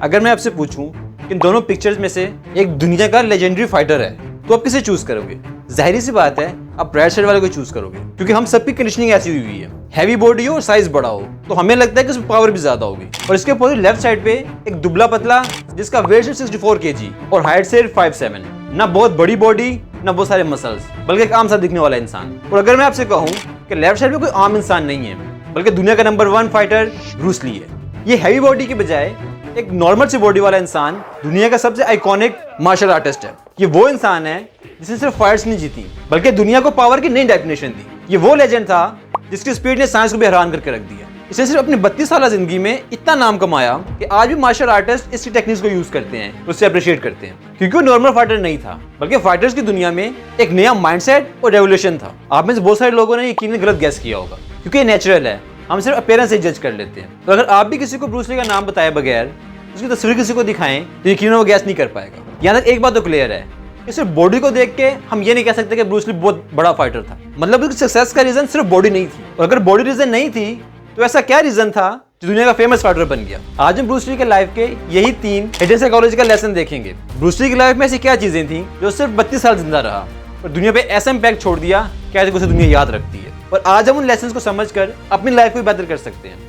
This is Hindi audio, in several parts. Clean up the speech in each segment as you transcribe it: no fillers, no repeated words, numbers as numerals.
अगर मैं आपसे पूछूं कि इन दोनों पिक्चर्स में से एक दुनिया का लेजेंडरी फाइटर है तो आप किसे चूज करोगे? जाहिर सी बात है आप राइट साइड वाले को चूज करोगे, क्योंकि हम सबकी कंडीशनिंग ऐसी हुई है, हैवी बॉडी हो और साइज बड़ा हो तो हमें लगता है कि उसमें पावर भी ज्यादा होगी। और इसके अपोजिट लेफ्ट साइड पे एक दुबला पतला जिसका वेट है 64 kg और हाइट से 5'7", ना बहुत बड़ी बॉडी ना बहुत सारे मसल्स, बल्कि एक आम सा दिखने वाला इंसान। और अगर मैं आपसे कहूँ कि लेफ्ट साइड पे कोई आम इंसान नहीं है, बल्कि दुनिया का नंबर 1 फाइटर ब्रूस ली है। ये हैवी बॉडी के बजाय एक नॉर्मल सी बॉडी वाला इंसान दुनिया का सबसे आइकॉनिक मार्शल आर्टिस्ट है। ये वो इंसान है जिसने सिर्फ फाइट्स नहीं जीती, बल्कि दुनिया को पावर की नई डेफिनेशन दी। ये वो लेजेंड था जिसकी स्पीड ने साइंस को भी हैरान करके रख दिया। इसने सिर्फ अपनी 32 साल जिंदगी में इतना नाम कमाया कि आज भी मार्शल आर्टिस्ट इसकी टेक्निक्स को यूज करते हैं, उससे अप्रिशिएट करते हैं, क्योंकि वो नॉर्मल फाइटर नहीं था, बल्कि फाइटर्स की दुनिया में एक नया माइंडसेट और रेवोल्यूशन था। आप में से बहुत सारे लोगों ने यकीनन गलत गैस किया होगा, क्योंकि ये नेचुरल है, हम सिर्फ अपीयरेंस से जज कर लेते हैं। तो अगर आप भी किसी को ब्रूस ली का नाम बताए बगैर उसकी तस्वीर किसी को दिखाएं तो यकीनन वो गैस नहीं कर पाएगा। यहाँ तक एक बात तो क्लियर है कि सिर्फ बॉडी को देख के हम ये नहीं कह सकते कि ब्रूस ली बहुत बड़ा फाइटर था। मतलब उसकी सक्सेस का रीजन सिर्फ बॉडी नहीं थी, और अगर बॉडी रीजन नहीं थी तो ऐसा क्या रीजन था जो दुनिया का फेमस फाइटर बन गया। आज हम ब्रूस ली के लाइफ के यही 3 हिडन साइकोलॉजिकल लेसन देखेंगे। ब्रूस ली की लाइफ में ऐसी क्या चीजें थी जो सिर्फ 32 साल जिंदा रहा और दुनिया पे ऐसा इंपैक्ट छोड़ दिया कि आज उसे दुनिया याद रखती है। और आज हम उन लेसन को समझकर अपनी लाइफ को बेहतर कर सकते हैं।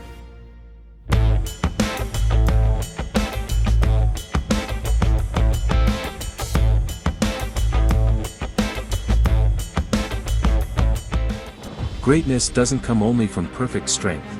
Greatness doesn't come only from perfect strength.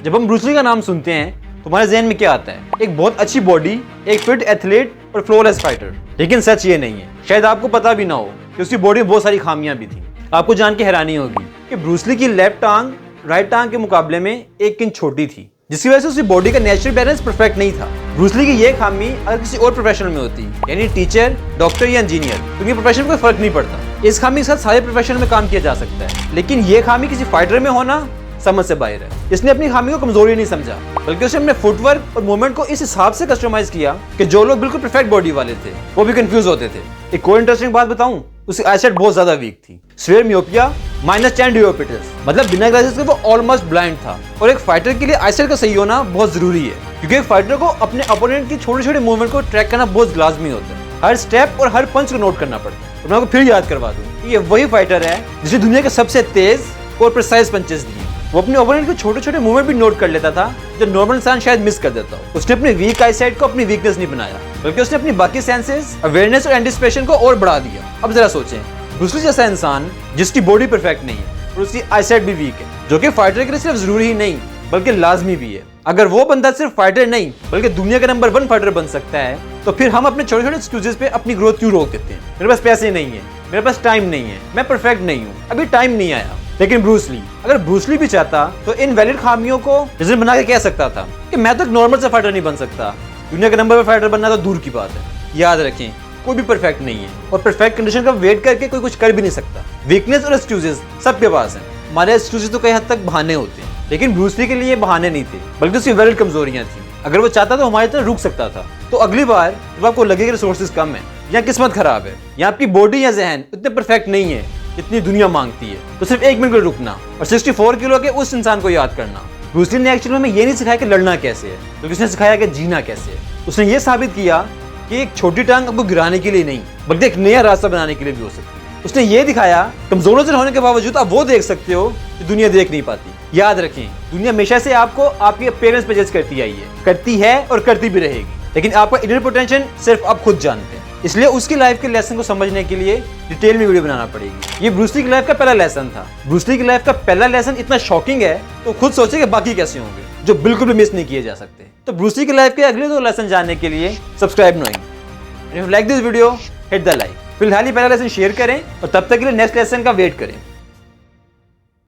जब हम ब्रूस ली का नाम सुनते हैं तो हमारे ज़हन में क्या आता है? एक बहुत अच्छी बॉडी, एक फिट एथलीट और फ्लॉलेस फाइटर। लेकिन सच ये नहीं है। शायद आपको पता भी ना हो कि उसकी बॉडी में बहुत सारी खामियां भी थी। आपको जान के हैरानी होगी कि ब्रूस ली की लेफ्ट टांग राइट टांग के मुकाबले में 1 इंच छोटी थी, जिसकी वजह से उसकी बॉडी का नेचुरल बैलेंस परफेक्ट नहीं था। ब्रूस ली की ये खामी अगर किसी और प्रोफेशन में होती, यानी टीचर, डॉक्टर या इंजीनियर, तो उनके प्रोफेशन में कोई फर्क नहीं पड़ता। इस खामी के साथ सारे प्रोफेशन में काम किया जा सकता है, लेकिन ये खामी किसी फाइटर में होना समझ से बाहर है। इसने अपनी खामी को कमजोरी नहीं समझा, बल्कि उसने अपने फुटवर्क और मूवमेंट को इस हिसाब से कस्टमाइज किया कि जो लोग बिल्कुल परफेक्ट बॉडी वाले थे वो भी कंफ्यूज होते थे। एक और इंटरेस्टिंग बात बताऊं, उसकी आईसाइट बहुत ज्यादा वीक थी। स्फेयर मियोपिया -10 डियोप्ट्रिस, मतलब बिना ग्लासेस के वो ऑलमोस्ट ब्लाइंड था। और एक फाइटर के लिए आईसाइट का सही होना बहुत जरूरी है, क्योंकि एक फाइटर को अपने अपोनेंट की छोटे छोटे मूवमेंट को ट्रैक करना बहुत लाजमी होता है। हर स्टेप और हर पंच को नोट करना पड़ता है। मैं आपको फिर याद करवा दूं कि ये वही फाइटर है जिसने दुनिया के सबसे तेज और प्रिसाइज पंचेस दिए। वो अपने ओपोनेंट के छोटे छोटे मूवमेंट भी नोट कर लेता था जो नॉर्मल इंसान शायद मिस कर देता हो। उसने अपनी वीक आईसाइट को अपनी वीकनेस नहीं बनाया, बल्कि उसने अपनी बाकी सेंसेस, अवेयरनेस और एंटिसिपेशन को और बढ़ा दिया। अब जरा सोचें, ब्रूस ली जैसा इंसान जिसकी बॉडी परफेक्ट नहीं है और उसकी आईसाइट भी वीक है, जो कि फाइटर के लिए सिर्फ जरूरी ही नहीं बल्कि लाजमी भी है। अगर वो बंदा सिर्फ फाइटर नहीं बल्कि दुनिया का नंबर 1 फाइटर बन सकता है, तो फिर हम अपने छोटे छोटे एक्सक्यूजेस पे अपनी ग्रोथ क्यों रोक देते हैं? मेरे पास पैसे नहीं है, मेरे पास टाइम नहीं है, मैं परफेक्ट नहीं हूँ, अभी टाइम नहीं आया। लेकिन ब्रूस ली, अगर ब्रूस ली भी चाहता तो इन वैलिड खामियों को रीजन बना के कह सकता था कि मैं तो एक नॉर्मल सा फाइटर नहीं बन सकता, दुनिया के नंबर 1 फाइटर बनना तो दूर की बात है। याद रखें, कोई भी परफेक्ट नहीं है और परफेक्ट कंडीशन का वेट करके कोई कुछ कर भी नहीं सकता। वीकनेस और एक्सक्यूजेस सबके पास हैं। हमारे एक्सक्यूजेस तो कई हद तक बहाने होते हैं, लेकिन ब्रूस ली के लिए बहाने नहीं थे, बल्कि उसकी वैलिड कमजोरियां थी। अगर वो चाहता तो हमारी तरह रुक सकता था। तो अगली बार जब आपको लगे कि रिसोर्सेज कम है या किस्मत खराब है या आपकी बॉडी या जहन इतने परफेक्ट नहीं है जितनी दुनिया मांगती है, तो सिर्फ 1 मिनट को रुकना और 64 किलो के उस इंसान को याद करना। ब्रूस ली ने एक्चुअली में ये नहीं सिखाया कि लड़ना कैसे है, बल्कि उसने सिखाया कि जीना कैसे है। उसने ये साबित किया कि एक छोटी टांग आपको गिराने के लिए नहीं बल्कि एक नया रास्ता बनाने के लिए भी हो सकती है। उसने ये दिखाया कमजोरों से होने के बावजूद आप वो देख सकते हो जो दुनिया देख नहीं पाती। याद रखें, दुनिया हमेशा से आपको आपके अपीयरेंस पे जज करती आई है, करती है और करती भी रहेगी, लेकिन आपका इनर पोटेंशियल सिर्फ आप खुद जानते हैं। इसलिए उसकी लाइफ के लेसन को समझने के लिए डिटेल में वीडियो बनाना पड़ेगी। ये ब्रूस ली की लाइफ का पहला लेसन था। ब्रूस ली की लाइफ का पहला लेसन इतना शॉकिंग है तो खुद सोचे कि बाकी कैसे होंगे, जो बिल्कुल भी मिस नहीं किए जा सकते। तो ब्रूस ली की लाइफ के अगले 2 लेसन जानने के लिए subscribe knowing, like this video, hit the like. फिलहाल ही पहला लेसन शेयर करें और तब तक के लिए नेक्स्ट लेसन का वेट करें।